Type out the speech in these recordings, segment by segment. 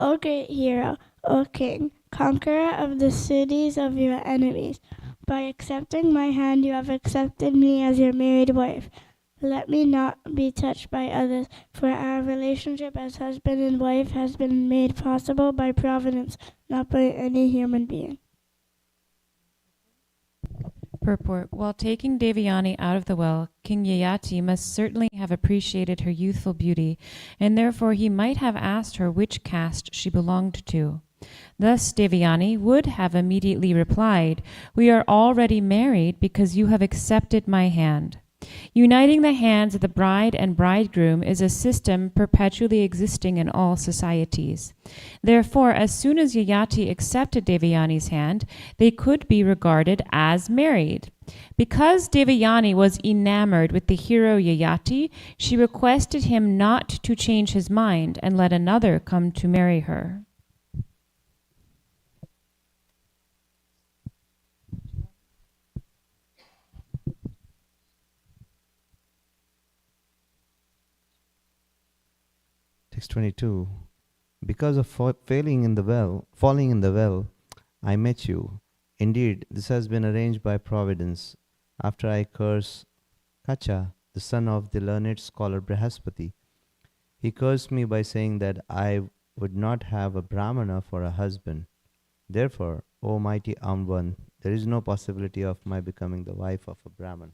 O great hero, O king, conqueror of the cities of your enemies, by accepting my hand you have accepted me as your married wife. Let me not be touched by others, for our relationship as husband and wife has been made possible by providence, not by any human being. Purport. While taking Devyani out of the well, King Yayati must certainly have appreciated her youthful beauty, and therefore he might have asked her which caste she belonged to. Thus Devyani would have immediately replied, "We are already married because you have accepted my hand." Uniting the hands of the bride and bridegroom is a system perpetually existing in all societies. Therefore, as soon as Yayati accepted Devyani's hand, they could be regarded as married. Because Devyani was enamored with the hero Yayati, she requested him not to change his mind and let another come to marry her. Text 22. Because of falling in the well, I met you. Indeed, this has been arranged by Providence. After I curse Kacha, the son of the learned scholar Brihaspati, he cursed me by saying that I would not have a Brahmana for a husband. Therefore, O mighty armed one, there is no possibility of my becoming the wife of a Brahman.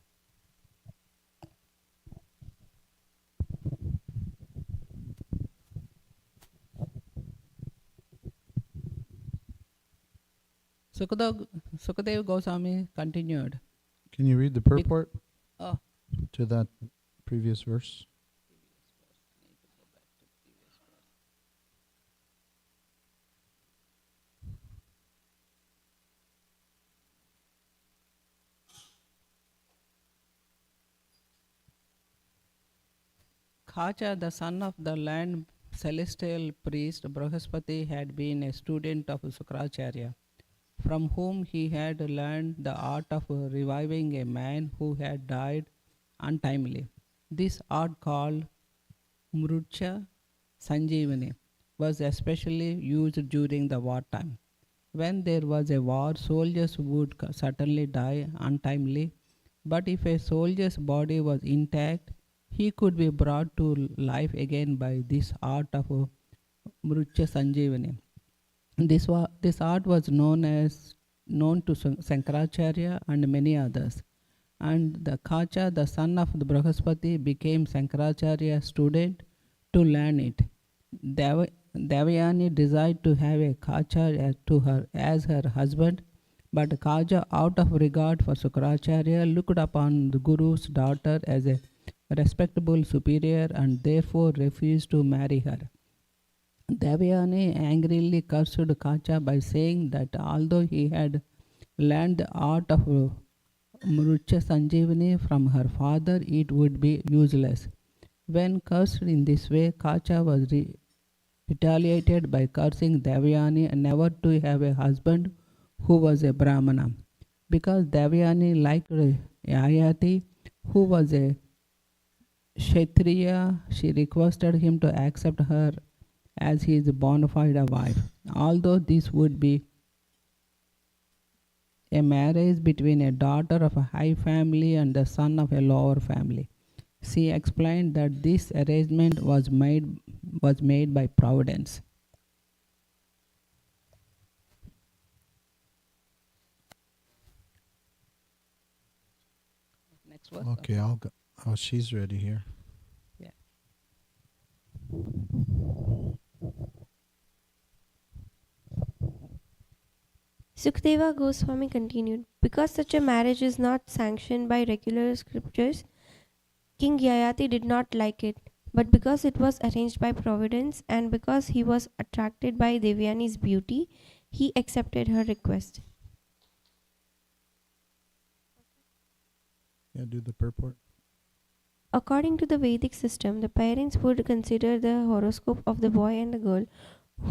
Sukadev Goswami continued. Can you read the purport Oh, to that previous verse? Khacha, the son of the land celestial priest Brahaspati, had been a student of Sukracharya, from whom he had learned the art of reviving a man who had died untimely. This art, called Mrucha Sanjeevani, was especially used during the wartime. When there was a war, soldiers would certainly die untimely, but if a soldier's body was intact, he could be brought to life again by this art of Mrucha Sanjeevani. This art was known to Sankaracharya and many others. And the Kacha, the son of the Brahaspati, became Sankaracharya's student to learn it. Devayani desired to have a Kacha as her husband, but Kaja, out of regard for Sukracharya, looked upon the Guru's daughter as a respectable superior and therefore refused to marry her. Devayani angrily cursed Kacha by saying that although he had learned the art of Mrucha Sanjeevani from her father, it would be useless. When cursed in this way, Kacha was retaliated by cursing Devayani never to have a husband who was a Brahmana. Because Devayani liked Yayati, who was a Kshatriya, she requested him to accept her as his bona fide wife. Although this would be a marriage between a daughter of a high family and the son of a lower family, she explained that this arrangement was made by Providence. Next verse. Okay, I'll go. Oh, she's ready here. Yeah. Sukadeva Goswami continued, because such a marriage is not sanctioned by regular scriptures, King Yayati did not like it, but because it was arranged by Providence and because he was attracted by Devyani's beauty, he accepted her request. Yeah, do the purport. According to the Vedic system, the parents would consider the horoscope of the boy and the girl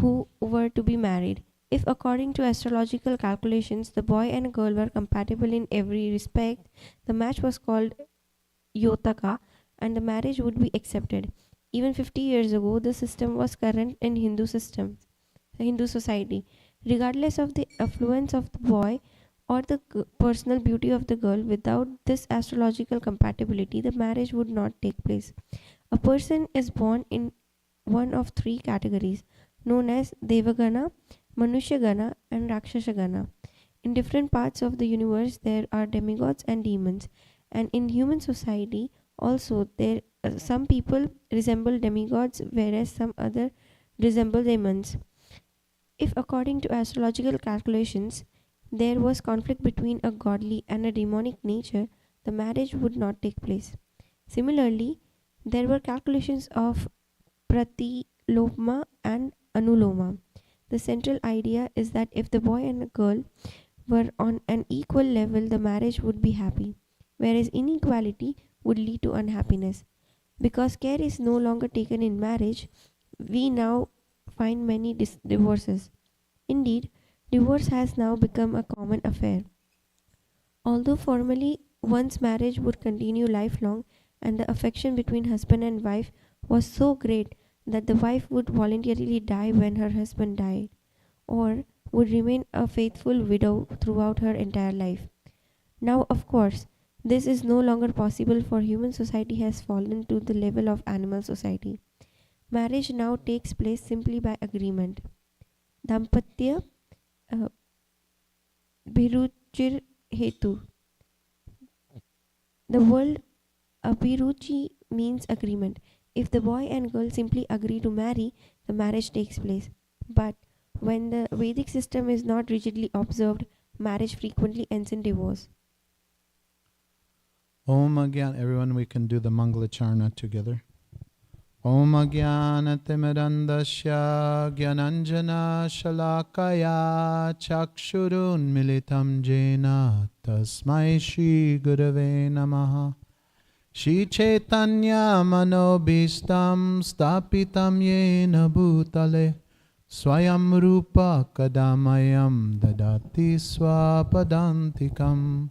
who were to be married. If, according to astrological calculations, the boy and girl were compatible in every respect, the match was called Yotaka and the marriage would be accepted. Even 50 years ago, the system was current in Hindu systems. Hindu society. Regardless of the affluence of the boy or the personal beauty of the girl, without this astrological compatibility, the marriage would not take place. A person is born in one of three categories known as Devagana, Manushagana, and Rakshasagana. In different parts of the universe, there are demigods and demons, and in human society, also there some people resemble demigods, whereas some other resemble demons. If, according to astrological calculations, there was conflict between a godly and a demonic nature, the marriage would not take place. Similarly, there were calculations of Pratiloma and Anuloma. The central idea is that if the boy and the girl were on an equal level, the marriage would be happy, whereas inequality would lead to unhappiness. Because care is no longer taken in marriage, we now find many divorces. Indeed, divorce has now become a common affair. Although formally one's marriage would continue lifelong and the affection between husband and wife was so great that the wife would voluntarily die when her husband died, or would remain a faithful widow throughout her entire life. Now, of course, this is no longer possible, for human society has fallen to the level of animal society. Marriage now takes place simply by agreement. Dampatya uh, Bhiruchir Hetu. The word Abhiruchi means agreement. If the boy and girl simply agree to marry, the marriage takes place. But when the Vedic system is not rigidly observed, marriage frequently ends in divorce. Om Agyan. Everyone, we can do the Mangala Charna together. Om Agyanatimirandasya Gyananjana Shalakaya Chakshurun Militam Jena Tasmai Shri Gurave Namaha. Shri Chaitanya Manobhistam Stapitam Yena Bhutale Swayam Rupa Kadamayam Dadati Swapadantikam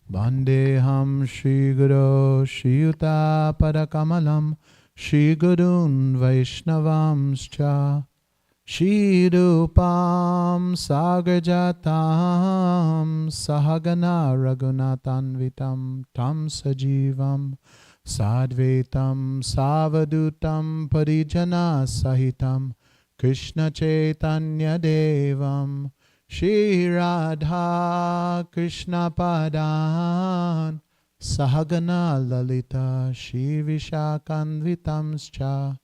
Bandeham Shri Guru Shri Yuta Parakamalam Shri Gurun Vaishnavamscha Shri Rupam Sagarjatam Sahagana Raghunathanvitam Tam Sajivam Sadvetam Savadutam Parijana Sahitam Krishna Chaitanya Devam Shri Radha Krishna Padan Sahagana Lalita Shri Vishakanvitamscha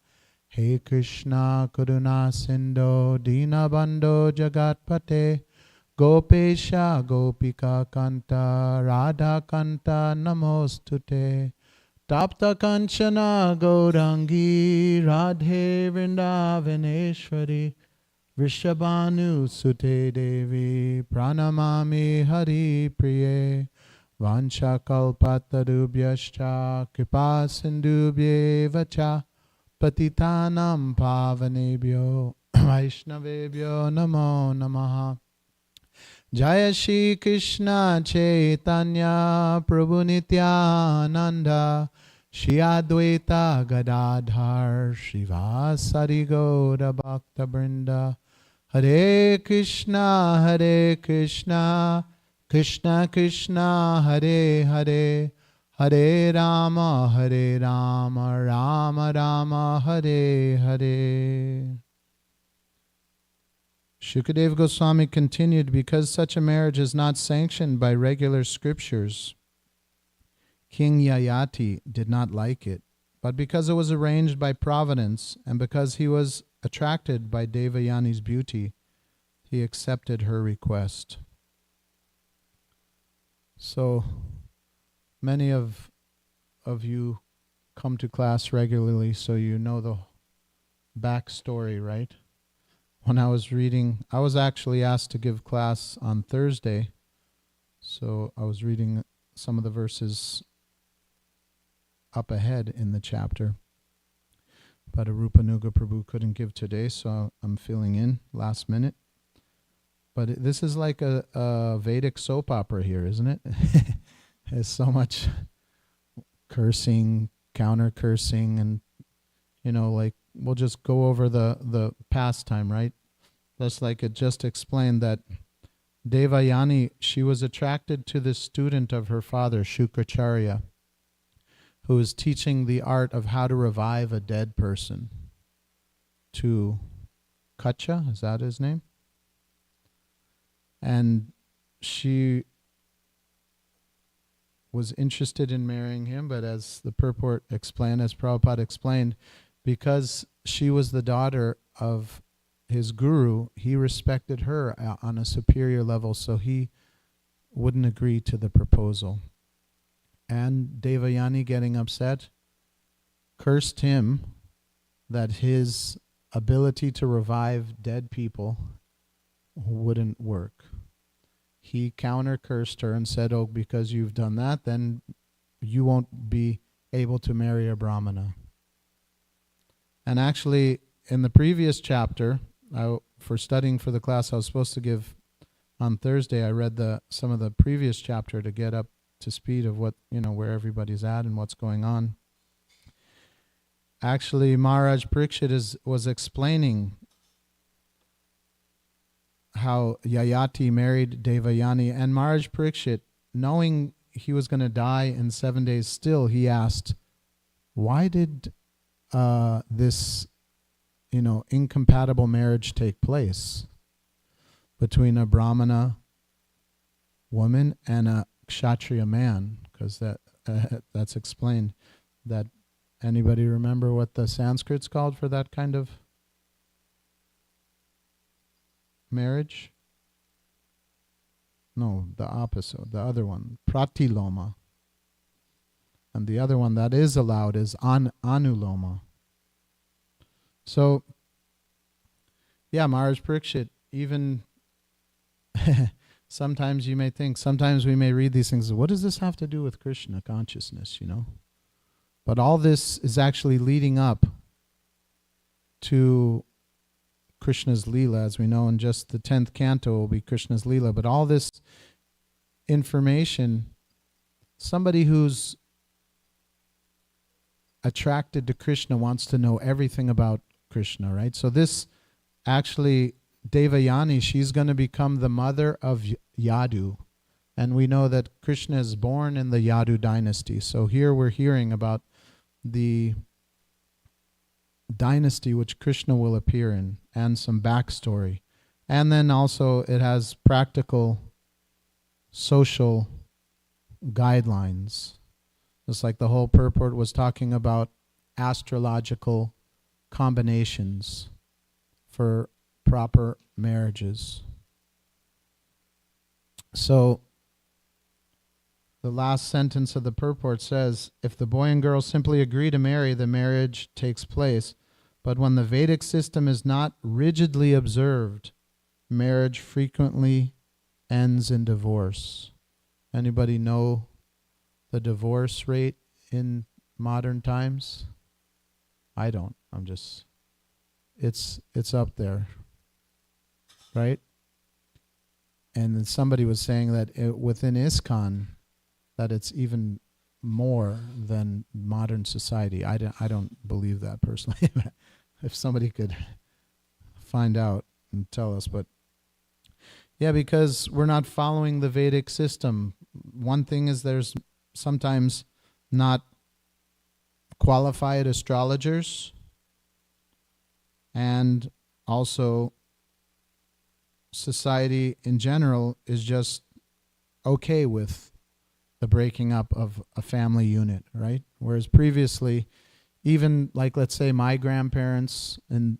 He Krishna Karuna Sindho Dinabandho Jagatpate Gopesha Gopika Kanta Radha Kanta Namostute Tapta Kanchana Gaurangi Radhe Vrindavaneshwari Vrishabhanu Sute Devi Pranamami Hari Priye Vancha kalpatarubhyascha kripa sindubhyeva cha patitanam pavanebhyo vaishnavebhyo namo namaha. Jaya Shri Krishna Chaitanya Prabhu Nityananda Shri Advaita Gadadhar Shivasari Gaura Bhakta Brinda. Hare Krishna Krishna Krishna Hare Hare Hare Rama Rama Rama Hare Hare. Shukadeva Goswami continued, because such a marriage is not sanctioned by regular scriptures, King Yayati did not like it, but because it was arranged by providence and because he was attracted by Devayani's beauty, he accepted her request. So many of you come to class regularly, so you know the backstory, right? When I was reading, I was actually asked to give class on Thursday, so I was reading some of the verses up ahead in the chapter. But Arupanuga Prabhu couldn't give today, so I'm filling in last minute. But this is like a Vedic soap opera here, isn't it? There's so much cursing, counter cursing, and like we'll just go over the pastime, right? Just like it just explained that Devayani, she was attracted to this student of her father, Shukracharya, who is teaching the art of how to revive a dead person to Kacha, is that his name? And she was interested in marrying him, but as the purport explained, as Prabhupada explained, because she was the daughter of his guru, he respected her on a superior level, so he wouldn't agree to the proposal. And Devayani, getting upset, cursed him that his ability to revive dead people wouldn't work. He counter-cursed her and said, oh, because you've done that, then you won't be able to marry a brahmana. And actually, in the previous chapter, for studying for the class I was supposed to give on Thursday, I read some of the previous chapter to get up to speed of what, where everybody's at and what's going on. Actually, Maharaj Parikshit was explaining how Yayati married Devayani, and Maharaj Parikshit, knowing he was going to die in 7 days still, he asked, why did this incompatible marriage take place between a Brahmana woman and a Kshatriya man? Because that's explained. That anybody remember what the Sanskrit's called for that kind of marriage? No, the opposite, the other one, pratiloma. And the other one that is allowed is anuloma. So, yeah, Maharaj Parikshit, even sometimes you may think, sometimes we may read these things, what does this have to do with Krishna consciousness, But all this is actually leading up to Krishna's Leela, as we know, in just the 10th canto will be Krishna's Leela. But all this information, somebody who's attracted to Krishna wants to know everything about Krishna, right? So this actually, Devayani, she's going to become the mother of Yadu. And we know that Krishna is born in the Yadu dynasty. So here we're hearing about the dynasty which Krishna will appear in and some backstory. And then also it has practical social guidelines. Just like the whole purport was talking about astrological combinations for proper marriages. So the last sentence of the purport says, if the boy and girl simply agree to marry, the marriage takes place. But when the Vedic system is not rigidly observed, marriage frequently ends in divorce. Anybody know the divorce rate in modern times? I don't. It's up there, right? And then somebody was saying that within ISKCON, that it's even more than modern society. I don't believe that personally. If somebody could find out and tell us, but yeah, because we're not following the Vedic system. One thing is there's sometimes not qualified astrologers, and also society in general is just okay with the breaking up of a family unit, right? Whereas previously, even like let's say my grandparents and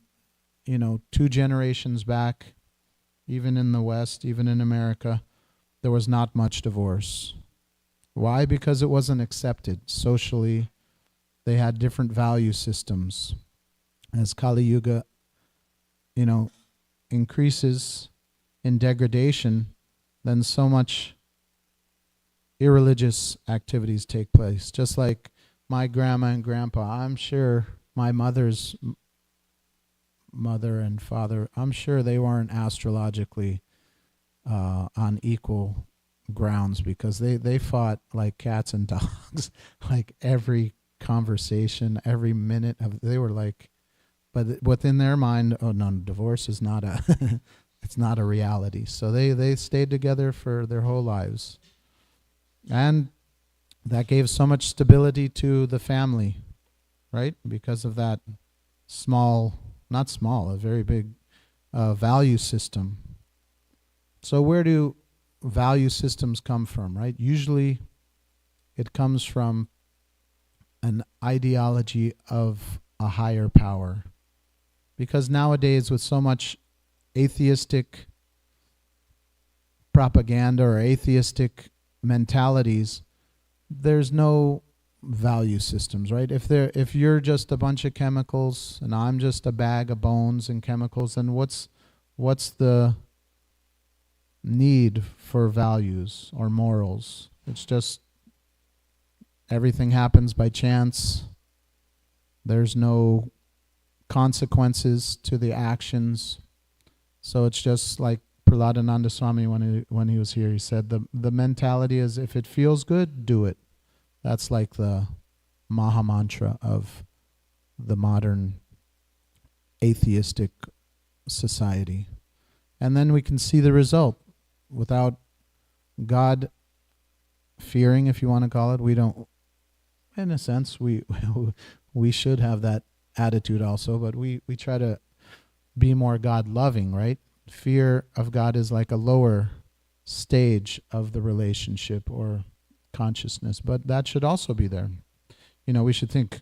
2 generations back, even in the West, even in America, there was not much divorce. Why? Because it wasn't accepted socially. They had different value systems. As Kali Yuga, increases in degradation, then so much irreligious activities take place. Just like my grandma and grandpa, I'm sure my mother's mother and father, I'm sure they weren't astrologically on equal grounds, because they fought like cats and dogs. Like every conversation, every minute they were like but within their mind, oh no, divorce is not a it's not a reality. So they stayed together for their whole lives. And that gave so much stability to the family, right? Because of that not small, a very big value system. So where do value systems come from, right? Usually it comes from an ideology of a higher power. Because nowadays, with so much atheistic propaganda or atheistic mentalities, there's no value systems, right? If you're just a bunch of chemicals and I'm just a bag of bones and chemicals, then what's the need for values or morals? It's just everything happens by chance. There's no consequences to the actions. So it's just like Prahladananda Swami when he was here, he said the mentality is if it feels good, do it. That's like the Maha Mantra of the modern atheistic society. And then we can see the result. Without God fearing, if you want to call it, we don't, in a sense, we should have that attitude also, but we try to be more God-loving, right? Fear of God is like a lower stage of the relationship or consciousness, but that should also be there. We should think,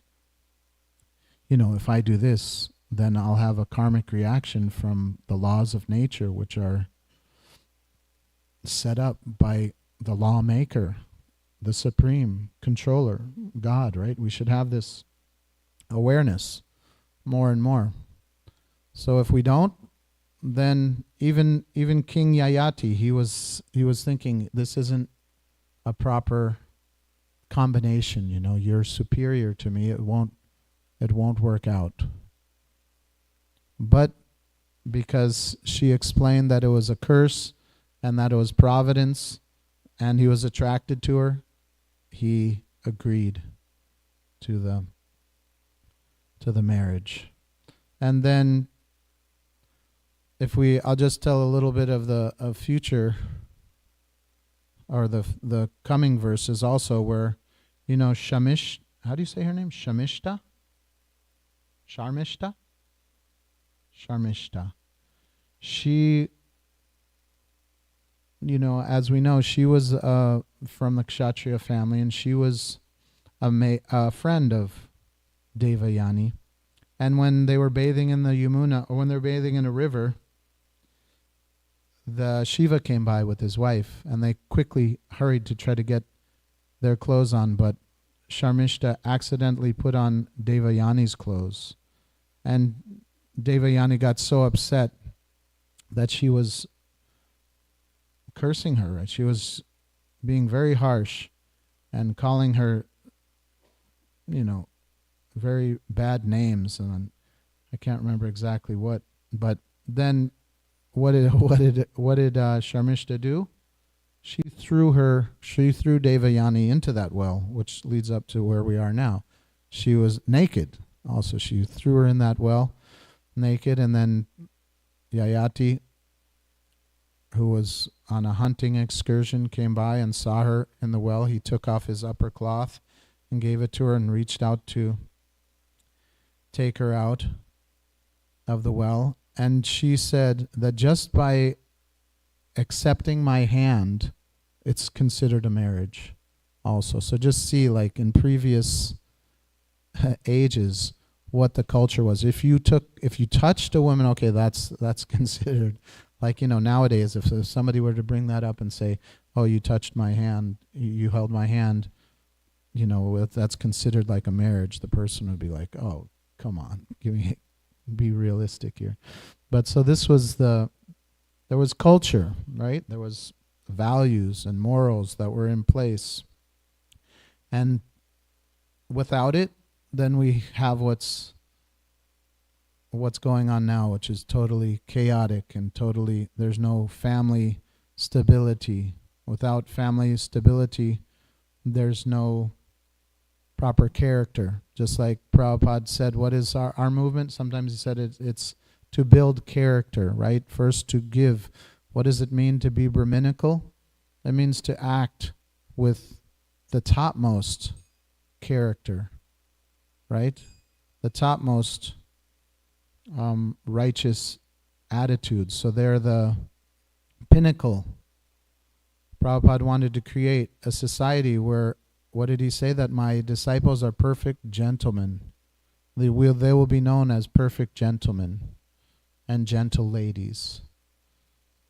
if I do this, then I'll have a karmic reaction from the laws of nature, which are set up by the lawmaker, the supreme controller, God, right? We should have this awareness more and more. So if we don't, then even King Yayati, he was thinking this isn't a proper combination. You're superior to me. It won't work out. But because she explained that it was a curse and that it was providence, and he was attracted to her, he agreed to the marriage. And then I'll just tell a little bit of the future, or the coming verses also, where Shamish, how do you say her name? Sharmishta. She, as we know, she was from the Kshatriya family, and she was a friend of Devayani. And when they were bathing in the Yamuna, or when they were bathing in a river, the Shiva came by with his wife, and they quickly hurried to try to get their clothes on, but Sharmishta accidentally put on Devayani's clothes. And Devayani got so upset that she was cursing her. She was being very harsh and calling her, very bad names, and I can't remember exactly what. But then, what did Sharmishta do? She threw Devayani into that well, which leads up to where we are now. She was naked. Also, she threw her in that well, naked, and then Yayati, who was on a hunting excursion, came by and saw her in the well. He took off his upper cloth and gave it to her and reached out to take her out of the well. And she said that just by accepting my hand, it's considered a marriage also. So just see, like in previous ages, what the culture was. If you touched a woman, okay, that's considered. Like, nowadays, if somebody were to bring that up and say, oh, you touched my hand, you held my hand, that's considered like a marriage, the person would be like, oh, come on, be realistic here. But so this was there was culture, right? There was values and morals that were in place. And without it, then we have what's going on now, which is totally chaotic and there's no family stability. Without family stability, there's no proper character. Just like Prabhupada said, what is our movement? Sometimes he said it's to build character, right? First to give. What does it mean to be Brahminical? It means to act with the topmost character, right? The topmost righteous attitudes. So they're the pinnacle. Prabhupada wanted to create a society where, what did he say? That my disciples are perfect gentlemen. They will be known as perfect gentlemen and gentle ladies.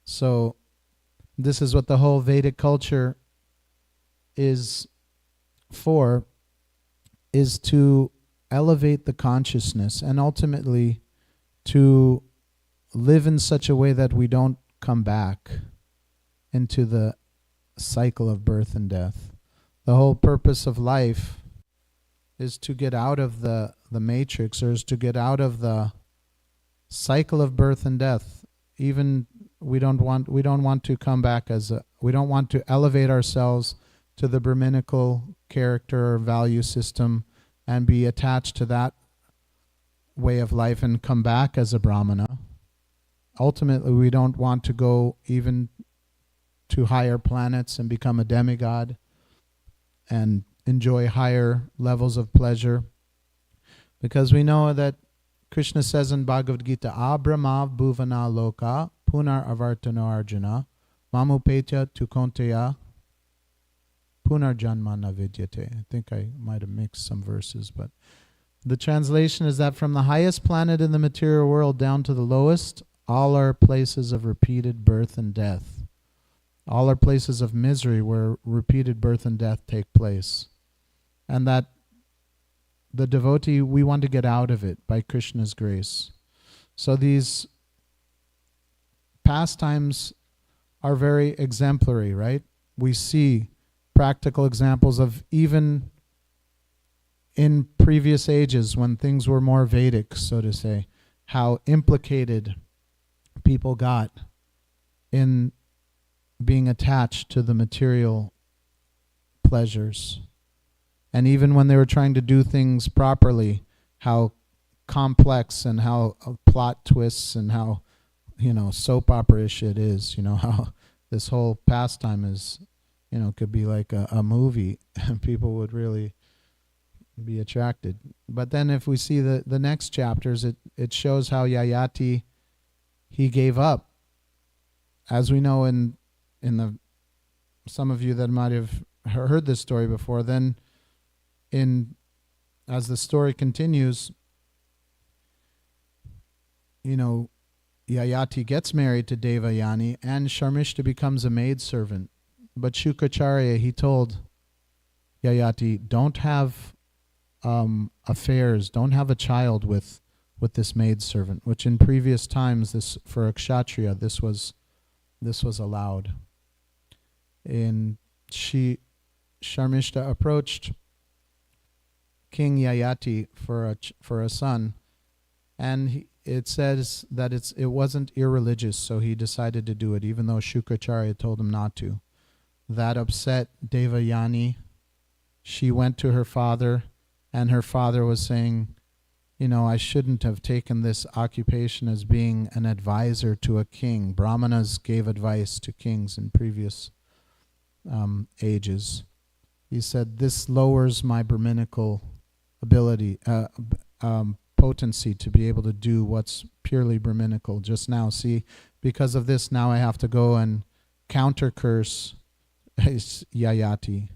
So this is what the whole Vedic culture is for, is to elevate the consciousness and ultimately to live in such a way that we don't come back into the cycle of birth and death. The whole purpose of life is to get out of the matrix, or is to get out of the cycle of birth and death. Even we don't want to come back we don't want to elevate ourselves to the Brahminical character or value system and be attached to that way of life and come back as a Brahmana. Ultimately, we don't want to go even to higher planets and become a demigod and enjoy higher levels of pleasure. Because we know that Krishna says in Bhagavad Gita, Abrahma bhuvana loka punar avartano arjuna mamupetya tukonteya punar janma navidyate. I think I might have mixed some verses, but the translation is that from the highest planet in the material world down to the lowest, all are places of repeated birth and death. All are places of misery where repeated birth and death take place. And that the devotee, we want to get out of it by Krishna's grace. So these pastimes are very exemplary, right? We see practical examples of, even in previous ages when things were more Vedic, so to say, how implicated people got in being attached to the material pleasures. And even when they were trying to do things properly, how complex and how plot twists and how, soap opera-ish it is, how this whole pastime is, could be like a movie and people would really be attracted. But then if we see the next chapters, it shows how Yayati, he gave up. As we know in the some of you that might have heard this story before, then as the story continues, Yayati gets married to Devayani and Sharmishta becomes a maidservant. But Shukracharya, he told Yayati, don't have affairs, don't have a child with this maidservant, which in previous times, this for a kshatriya, this was allowed. And Sharmishta approached King Yayati for a son, and it says that it wasn't irreligious, so he decided to do it, even though Shukracharya told him not to. That upset Devayani. She went to her father, and her father was saying, I shouldn't have taken this occupation as being an advisor to a king. Brahmanas gave advice to kings in previous ages. He said, this lowers my Brahminical ability, potency to be able to do what's purely Brahminical. Just now, see, because of this, now I have to go and counter curse Yayati.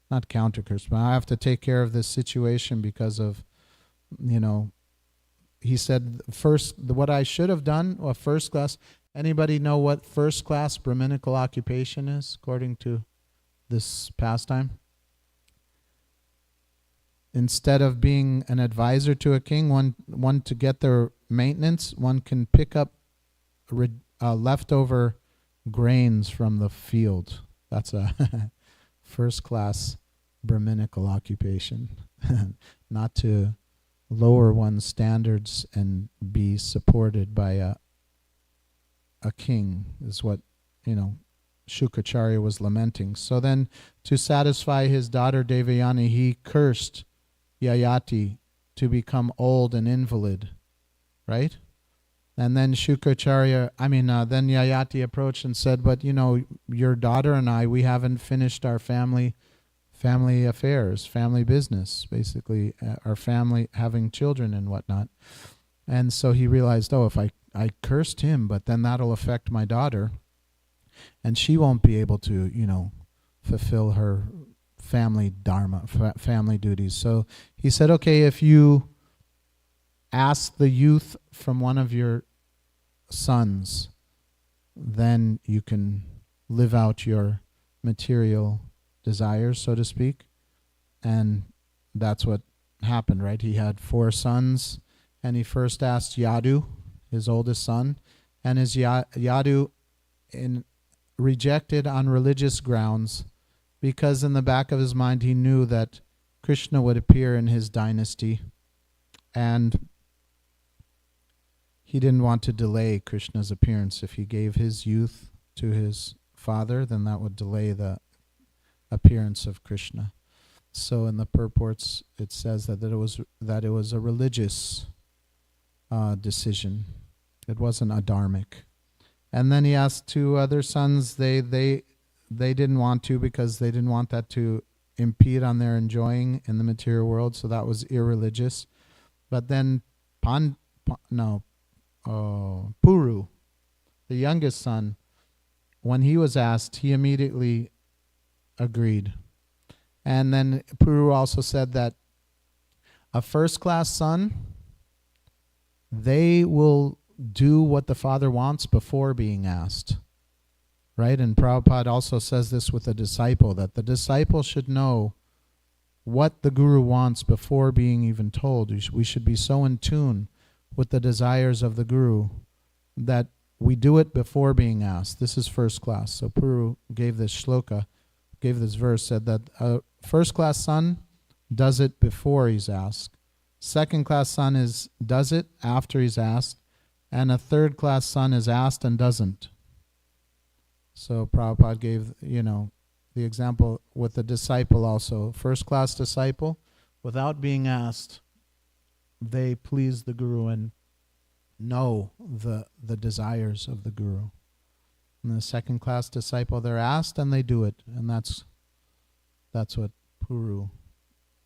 Not counter curse, but I have to take care of this situation because of, he said, what I should have done, first class. Anybody know what first class Brahminical occupation is, according to this pastime? Instead of being an advisor to a king, one to get their maintenance, one can pick up leftover grains from the field. That's a first class Brahminical occupation. Not to lower one's standards and be supported by a king is what, Shukracharya was lamenting. So then, to satisfy his daughter Devayani, he cursed Yayati to become old and invalid, right? And then then Yayati approached and said, but your daughter and I, we haven't finished our family affairs, family business, basically, our family having children and whatnot. And so he realized, if I cursed him, but then that'll affect my daughter, and she won't be able to, fulfill her family dharma, family duties. So he said, okay, if you ask the youth from one of your sons, then you can live out your material desires, so to speak. And that's what happened, right? He had 4 sons, and he first asked Yadu, his oldest son, and his Yadu rejected on religious grounds, because in the back of his mind he knew that Krishna would appear in his dynasty, and he didn't want to delay Krishna's appearance. If he gave his youth to his father, then that would delay the appearance of Krishna. So in the purports it says that it was a religious decision. It wasn't adharmic. And then he asked 2 other sons. They didn't want to, because they didn't want that to impede on their enjoying in the material world. So that was irreligious. But then Puru, the youngest son, when he was asked, he immediately agreed. And then Puru also said that a first-class son, they will do what the father wants before being asked, right? And Prabhupada also says this with a disciple, that the disciple should know what the guru wants before being even told. We should be so in tune with the desires of the guru that we do it before being asked. This is first class. So Puru gave this shloka, gave this verse, said that a first class son does it before he's asked. Second class son does it after he's asked. And a third class son is asked and doesn't. So Prabhupada gave, the example with the disciple also. First class disciple, without being asked, they please the guru and know the desires of the guru. And the second class disciple, they're asked and they do it. And that's what Puru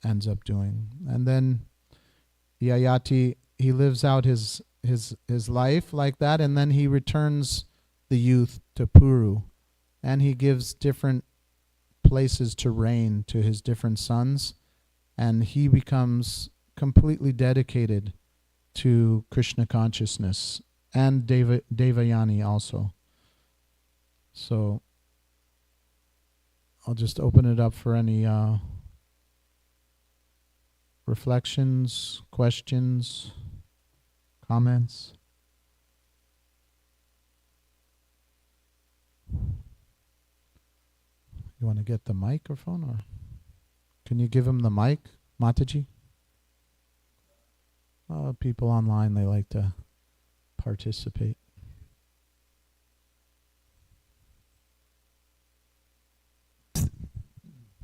ends up doing. And then Yayati, he lives out his life like that, and then he returns the youth to Puru, and he gives different places to reign to his different sons, and he becomes completely dedicated to Krishna consciousness, and Devayani also. So I'll just open it up for any reflections, questions, comments. You want to get the microphone, or can you give him the mic, Mataji? People online, they like to participate.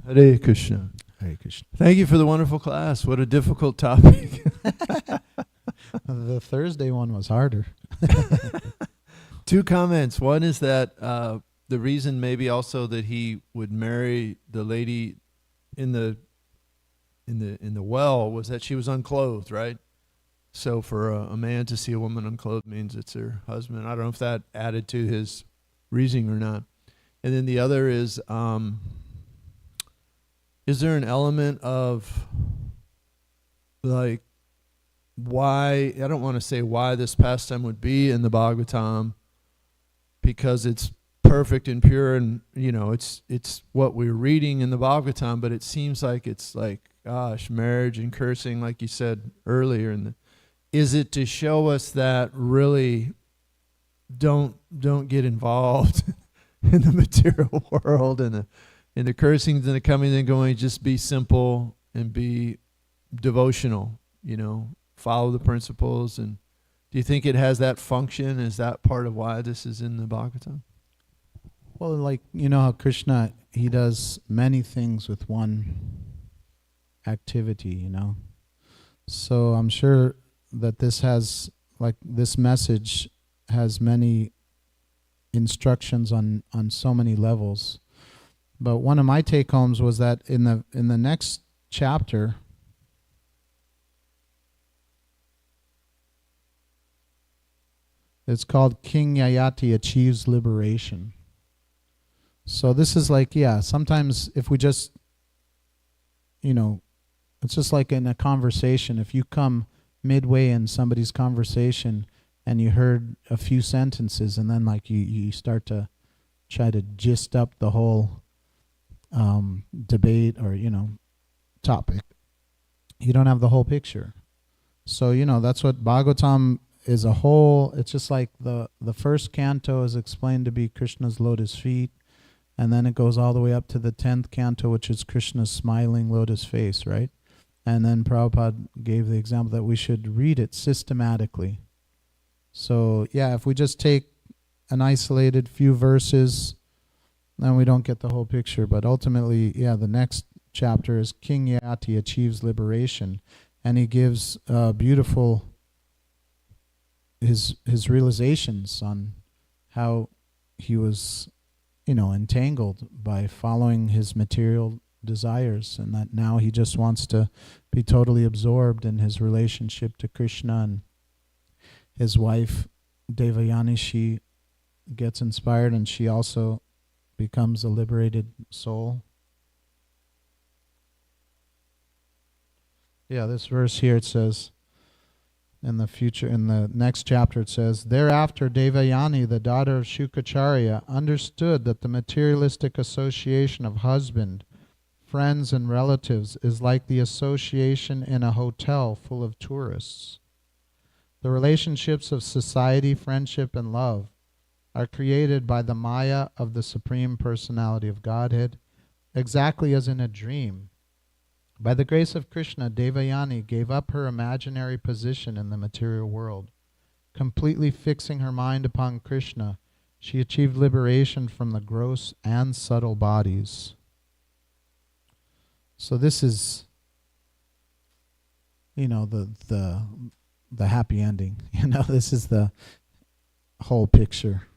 Hare Krishna. Hare Krishna. Thank you for the wonderful class. What a difficult topic. The Thursday one was harder. 2 comments. One is that the reason maybe also that he would marry the lady in the well was that she was unclothed, right? So for a man to see a woman unclothed means it's her husband. I don't know if that added to his reasoning or not. And then the other is there an element of like why, I don't want to say why this pastime would be in the Bhagavatam, because it's perfect and pure, and it's what we're reading in the Bhagavatam, but it seems like it's like, gosh, marriage and cursing, like you said earlier. And is it to show us that really don't get involved in the material world and the cursings and the coming and going? Just be simple and be devotional, follow the principles. And do you think it has that function? Is that part of why this is in the Bhagavatam? Well, like, how Krishna, he does many things with one activity, you know. So I'm sure that this message has many instructions on so many levels. But one of my take homes was that in the next chapter, it's called King Yayati Achieves Liberation. So this is like, sometimes if we just, it's just like in a conversation. If you come midway in somebody's conversation and you heard a few sentences and then like you start to try to gist up the whole debate or, topic, you don't have the whole picture. So, that's what Bhagavatam is a whole. It's just like the first canto is explained to be Krishna's lotus feet, and then it goes all the way up to the 10th canto, which is Krishna's smiling lotus face, right? And then Prabhupada gave the example that we should read it systematically. So, if we just take an isolated few verses, then we don't get the whole picture. But ultimately, the next chapter is King Yati Achieves Liberation, and he gives beautiful his realizations on how he was, entangled by following his material desires, and that now he just wants to be totally absorbed in his relationship to Krishna. And his wife Devayani, she gets inspired and she also becomes a liberated soul. This verse here, it says, in the next chapter, it says, thereafter Devayani, the daughter of Shukacharya, understood that the materialistic association of husband, friends, and relatives is like the association in a hotel full of tourists. The relationships of society, friendship, and love are created by the Maya of the Supreme Personality of Godhead, exactly as in a dream. By the grace of Krishna, Devayani gave up her imaginary position in the material world. Completely fixing her mind upon Krishna, she achieved liberation from the gross and subtle bodies. So this is, the happy ending. This is the whole picture.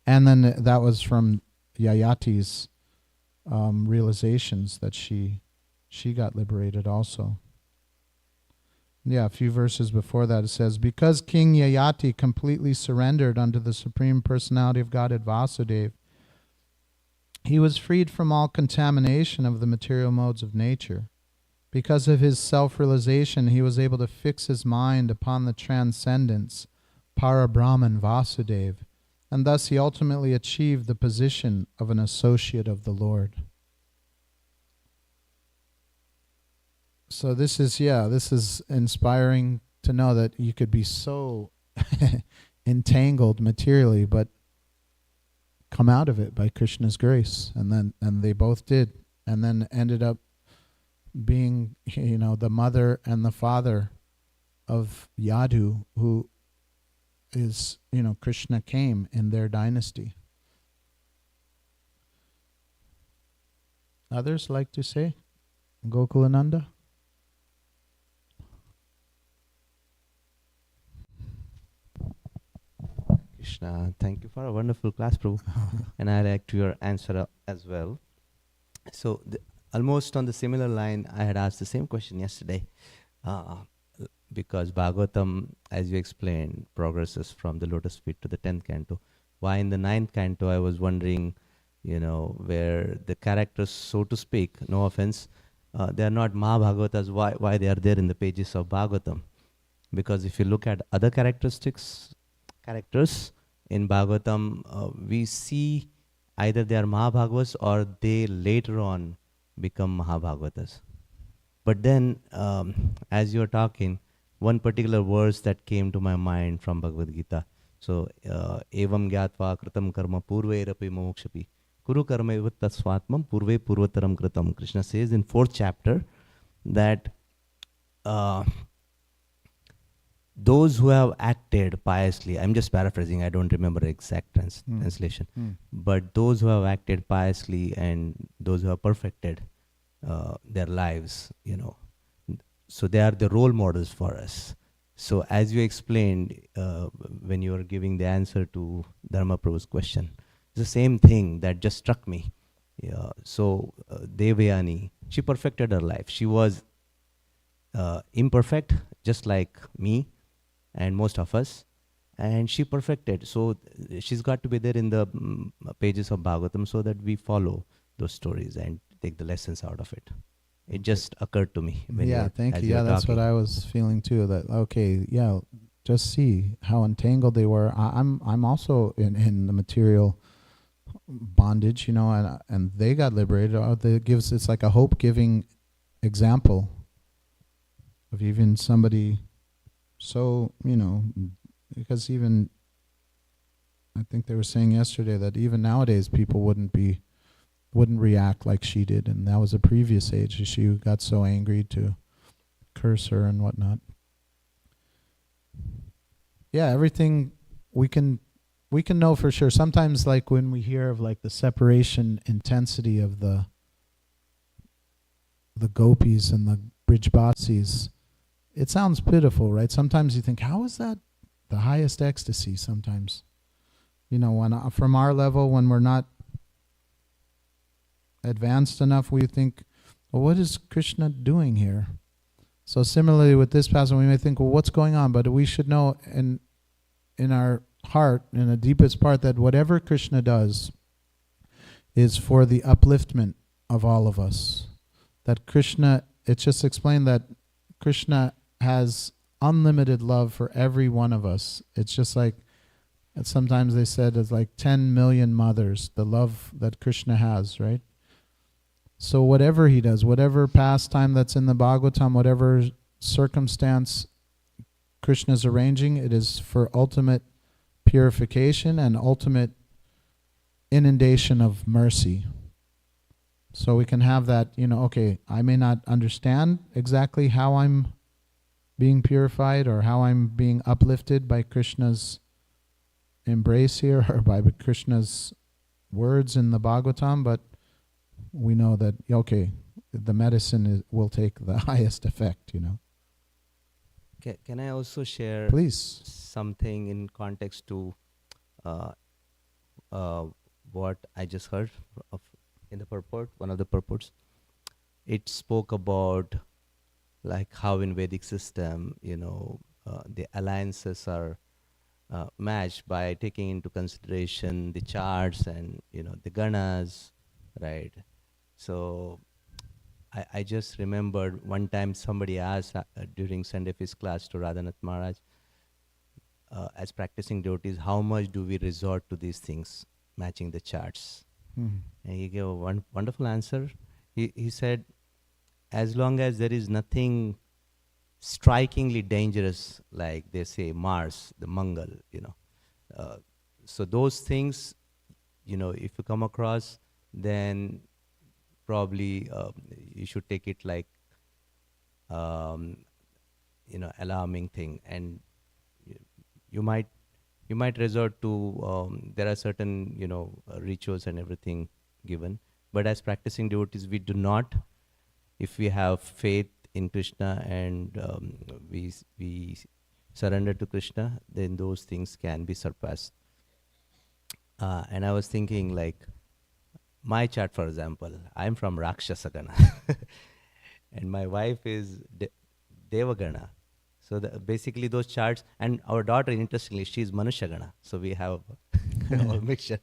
And then that was from Yayati's realizations that she got liberated also. A few verses before that it says, because King Yayati completely surrendered unto the Supreme Personality of Godhead Vasudeva, he was freed from all contamination of the material modes of nature. Because of his self-realization, he was able to fix his mind upon the transcendence, Parabrahman Vasudeva, and thus he ultimately achieved the position of an associate of the Lord. So this is inspiring to know that you could be so entangled materially, but come out of it by Krishna's grace. And they both did, and then ended up being, the mother and the father of Yadu, who is, Krishna came in their dynasty. Others like to say, Gokulananda? Krishna, thank you for a wonderful class, Prabhu. And I like your answer as well. So, almost on the similar line, I had asked the same question yesterday. Because Bhagavatam, as you explained, progresses from the lotus feet to the 10th canto. Why in the 9th canto, I was wondering, where the characters, so to speak, no offense, they are not Mahabhagavatas, why they are there in the pages of Bhagavatam. Because if you look at other characters in Bhagavatam, we see either they are Mahabhagavas or they later on become Mahabhagavatas. But then, as you are talking, one particular verse that came to my mind from Bhagavad Gita. So, evam gyatva kritam karma purvairapi mokshapi kuru karma eva tasvatmam purve purvataram kritam. Krishna says in 4th chapter that those who have acted piously, I'm just paraphrasing, I don't remember the exact translation, but those who have acted piously and those who have perfected, their lives, So they are the role models for us. So as you explained when you were giving the answer to Dharma Prabhu's question, it's the same thing that just struck me. Yeah. So Devayani, she perfected her life. She was imperfect, just like me and most of us, and she perfected. So she's got to be there in the pages of Bhagavatam so that we follow those stories and take the lessons out of it. It just occurred to me. Thank you. Yeah, that's what I was feeling too. That okay, yeah, just see how entangled they were. I'm also in the material bondage, and they got liberated. It's like a hope giving example of even somebody. So because even I think they were saying yesterday that even nowadays people wouldn't react like she did, and that was a previous age. She got so angry to curse her and whatnot. Yeah, everything we can know for sure. Sometimes, like when we hear of like the separation intensity of the gopis and the Brijbasis, it sounds pitiful, right? Sometimes you think, how is that the highest ecstasy? Sometimes, when from our level, when we're not advanced enough, we think, well, what is Krishna doing here? So similarly with this passage, we may think, well, what's going on? But we should know in our heart, in the deepest part, that whatever Krishna does is for the upliftment of all of us. That Krishna, it's just explained that Krishna has unlimited love for every one of us. It's just like, sometimes they said it's like 10 million mothers, the love that Krishna has, right? So whatever he does, whatever pastime that's in the Bhagavatam, whatever circumstance Krishna's arranging, it is for ultimate purification and ultimate inundation of mercy. So we can have that, okay, I may not understand exactly how I'm being purified or how I'm being uplifted by Krishna's embrace here or by Krishna's words in the Bhagavatam, but we know that, okay, the medicine will take the highest effect, Can I also share Please. something in context to what I just heard in the purport, one of the purports? It spoke about like how in Vedic system, the alliances are matched by taking into consideration the charts and, the ganas, right? So I just remembered one time somebody asked during Sunday Feast class to Radhanath Maharaj, as practicing devotees, how much do we resort to these things, matching the charts? Mm. And he gave a wonderful answer. He said, as long as there is nothing strikingly dangerous, like they say Mars, the Mangal, so those things, if you come across, then probably you should take it like, alarming thing, and you might resort to, there are certain, rituals and everything given, but as practicing devotees, we do not. If we have faith in Krishna and we surrender to Krishna, then those things can be surpassed. And I was thinking, like, my chart, for example, I'm from Rakshasagana, and my wife is Devagana. So basically those charts, and our daughter, interestingly, she's Manushagana. So we have a mixture.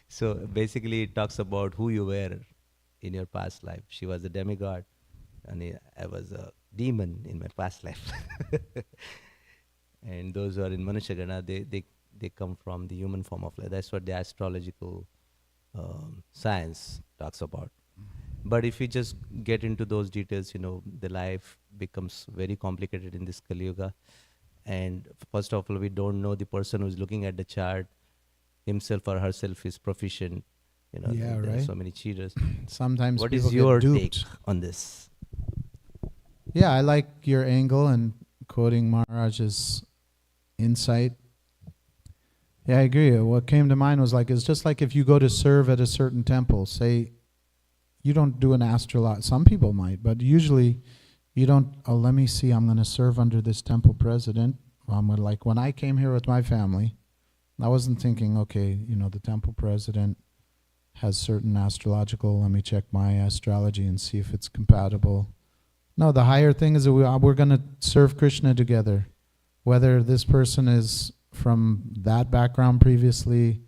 So basically it talks about who you were in your past life. She was a demigod, and I was a demon in my past life. And those who are in Manushagana, they come from the human form of life. That's what the astrological science talks about. But if you just get into those details, the life becomes very complicated in this Kali Yuga. And first of all, we don't know the person who's looking at the chart, himself or herself is proficient. Yeah, there are right. so many cheaters. Sometimes What people is your get take duped. on this? Yeah, I like your angle and quoting Maharaj's insight. Yeah, I agree. What came to mind was like, it's just like if you go to serve at a certain temple, say you don't do an astrology. Some people might, but usually you don't, oh, let me see, I'm going to serve under this temple president. Like when I came here with my family, I wasn't thinking, okay, the temple president has certain astrological, let me check my astrology and see if it's compatible. No, the higher thing is that we're going to serve Krishna together. Whether this person is from that background previously,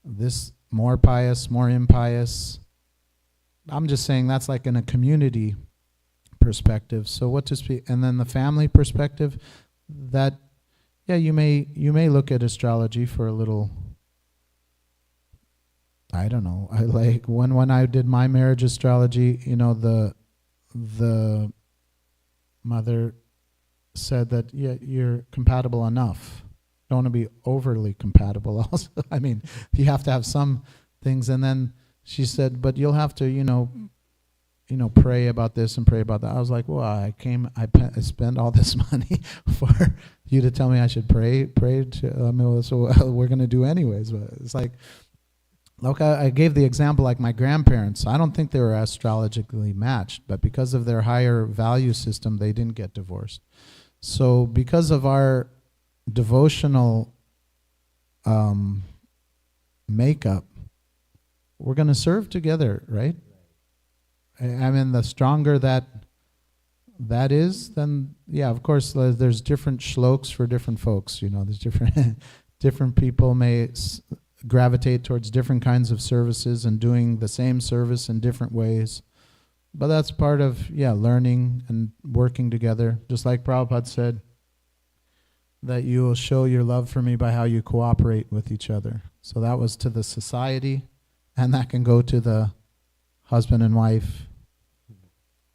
this more pious, more impious. I'm just saying that's like in a community perspective. So what to speak, and then the family perspective, that, yeah, you may look at astrology for a little, I don't know. I like when I did my marriage astrology, the mother said that, yeah, you're compatible enough. Don't want to be overly compatible also. I mean, you have to have some things. And then she said, but you'll have to, pray about this and pray about that. I was like, well, I spent all this money for you to tell me I should pray to, so we're going to do anyways. But it's like I gave the example, like my grandparents, I don't think they were astrologically matched, but because of their higher value system, they didn't get divorced. So because of our devotional makeup, we're going to serve together, right? I mean, the stronger that is, then yeah, of course, there's different shloks for different folks. There's different people may gravitate towards different kinds of services and doing the same service in different ways. But that's part of, learning and working together. Just like Prabhupada said, that you will show your love for me by how you cooperate with each other. So that was to the society, and that can go to the husband and wife,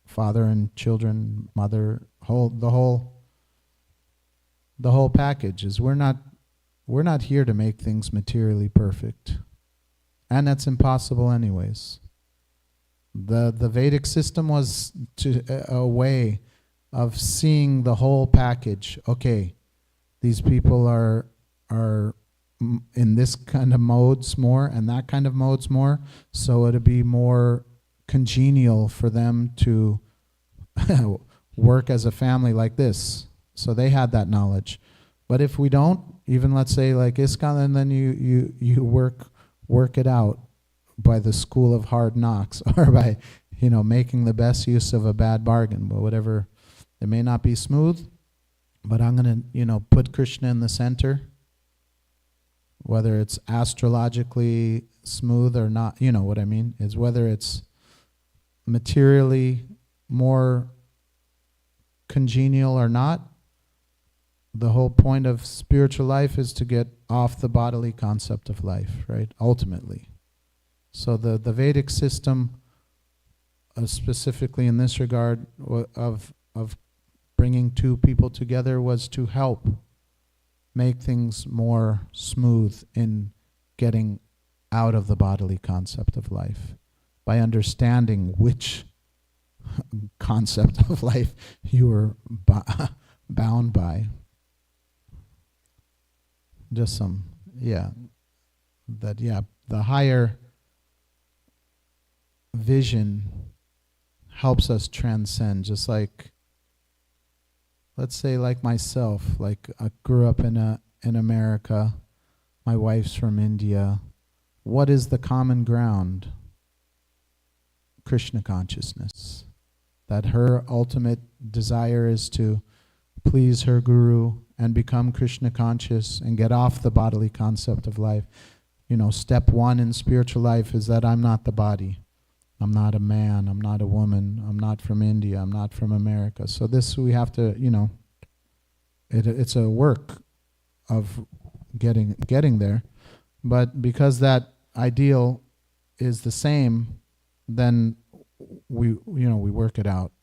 father and children, mother, the whole package. Is we're not here to make things materially perfect, and that's impossible anyways. The Vedic system was a way of seeing the whole package. Okay, these people are in this kind of modes more and that kind of modes more, so it'd be more congenial for them to work as a family like this. So they had that knowledge. But if we don't, even let's say like ISKCON, and then you work it out by the school of hard knocks, or by making the best use of a bad bargain. But whatever, it may not be smooth, but I'm going to put Krishna in the center, whether it's astrologically smooth or not. You know what I mean? Is whether it's materially more congenial or not. The whole point of spiritual life is to get off the bodily concept of life, right? Ultimately. So the Vedic system, specifically in this regard, of bringing two people together, was to help make things more smooth in getting out of the bodily concept of life by understanding which concept of life you were bound by. Just the higher vision helps us transcend. Just like, let's say, like myself, like I grew up in America, my wife's from India. What is the common ground? Krishna consciousness. That her ultimate desire is to please her guru and become Krishna conscious and get off the bodily concept of life. Step one in spiritual life is that I'm not the body. I'm not a man. I'm not a woman. I'm not from India. I'm not from America. So this, we have to, it's a work of getting there. But because that ideal is the same, then we work it out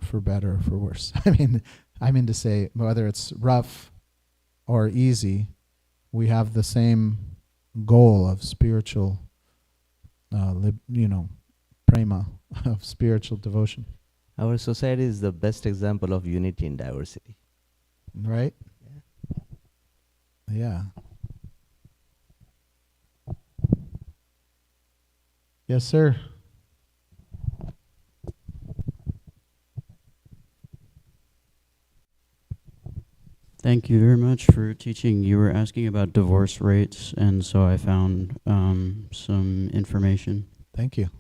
for better or for worse. I mean to say, whether it's rough or easy, we have the same goal of spiritual, prema, of spiritual devotion. Our society is the best example of unity in diversity. Right? Yeah. Yes, sir. Thank you very much for teaching. You were asking about divorce rates, and so I found some information. Thank you.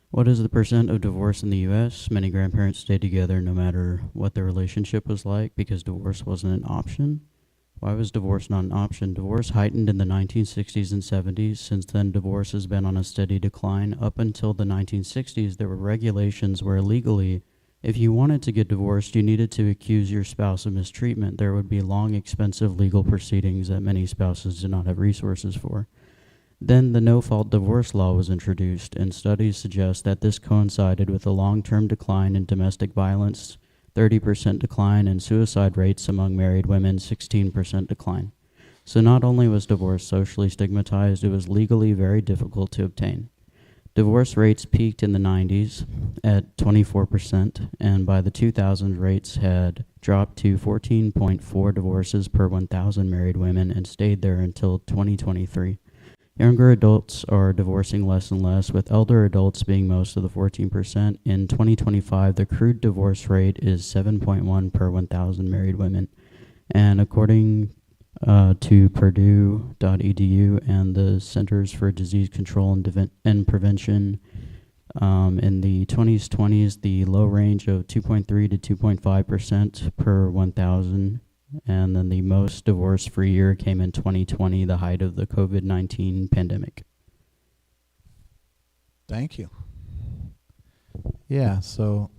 What is the percent of divorce in the U.S.? Many grandparents stayed together no matter what their relationship was like because divorce wasn't an option. Why was divorce not an option? Divorce heightened in the 1960s and 70s. Since then, divorce has been on a steady decline. Up until the 1960s, there were regulations where legally, if you wanted to get divorced, you needed to accuse your spouse of mistreatment. There would be long, expensive legal proceedings that many spouses did not have resources for. Then the no-fault divorce law was introduced, and studies suggest that this coincided with a long-term decline in domestic violence, 30% decline, and suicide rates among married women, 16% decline. So not only was divorce socially stigmatized, it was legally very difficult to obtain. Divorce rates peaked in the 90s at 24%, and by the 2000s, rates had dropped to 14.4 divorces per 1,000 married women and stayed there until 2023. Younger adults are divorcing less and less, with elder adults being most of the 14%. In 2025, the crude divorce rate is 7.1 per 1,000 married women. And according to Purdue.edu and the Centers for Disease Control and Prevention, in the 2020s, the low range of 2.3 to 2.5% per 1,000. And then the most divorce-free year came in 2020, the height of the COVID-19 pandemic. Thank you. Yeah, so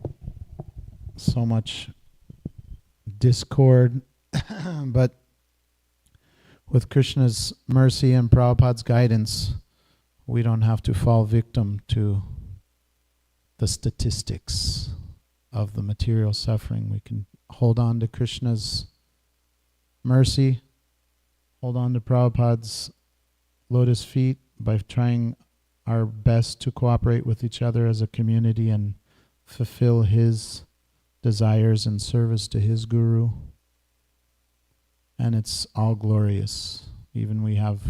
much discord, but with Krishna's mercy and Prabhupada's guidance, we don't have to fall victim to the statistics of the material suffering. We can hold on to Krishna's mercy, hold on to Prabhupada's lotus feet by trying our best to cooperate with each other as a community and fulfill his desires and service to his guru. And it's all glorious. Even we have,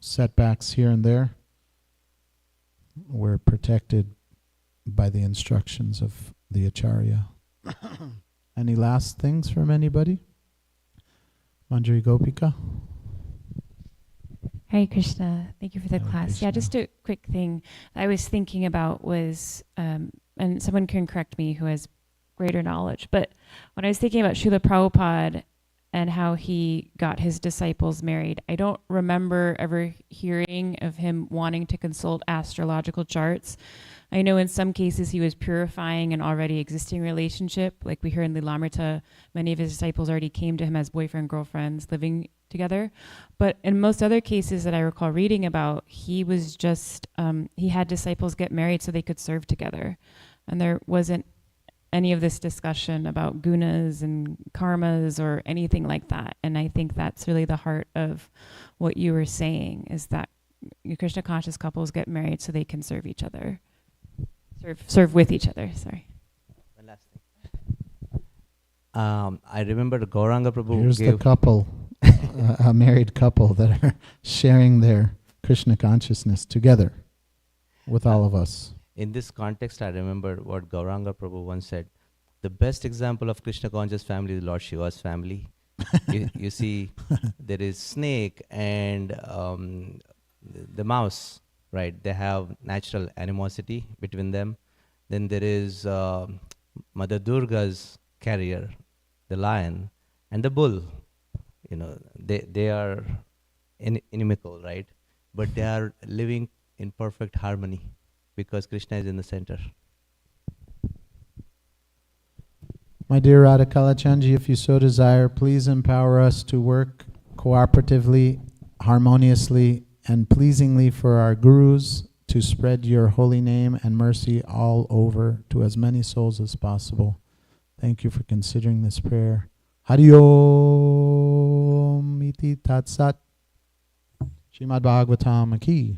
setbacks here and there. We're protected by the instructions of the Acharya. Any last things from anybody? Manjari Gopika? Hare Krishna. Thank you for the Hare class. Krishna. Yeah, just a quick thing I was thinking about was, and someone can correct me who has greater knowledge, but when I was thinking about Srila Prabhupada and how he got his disciples married, I don't remember ever hearing of him wanting to consult astrological charts. I know in some cases he was purifying an already existing relationship. Like we hear in Lilamrita, many of his disciples already came to him as boyfriend, girlfriends living together. But in most other cases that I recall reading about, he was just, he had disciples get married so they could serve together. And there wasn't any of this discussion about gunas and karmas or anything like that. And I think that's really the heart of what you were saying, is that Krishna conscious couples get married so they can serve each other. Serve with each other, sorry. One last thing. I remember Gauranga Prabhu Here's gave the couple, a married couple that are sharing their Krishna consciousness together with all of us. In this context, I remember what Gauranga Prabhu once said. The best example of Krishna conscious family is Lord Shiva's family. you see, there is snake and the mouse, right? They have natural animosity between them. Then there is Mother Durga's carrier, the lion, and the bull. They are inimical, right? But they are living in perfect harmony because Krishna is in the center. My dear Radha Kalachandji, if you so desire, please empower us to work cooperatively, harmoniously, and pleasingly for our gurus to spread your holy name and mercy all over to as many souls as possible. Thank you for considering this prayer. Hari Om Iti Tat Sat. Srimad Bhagavatam Ki.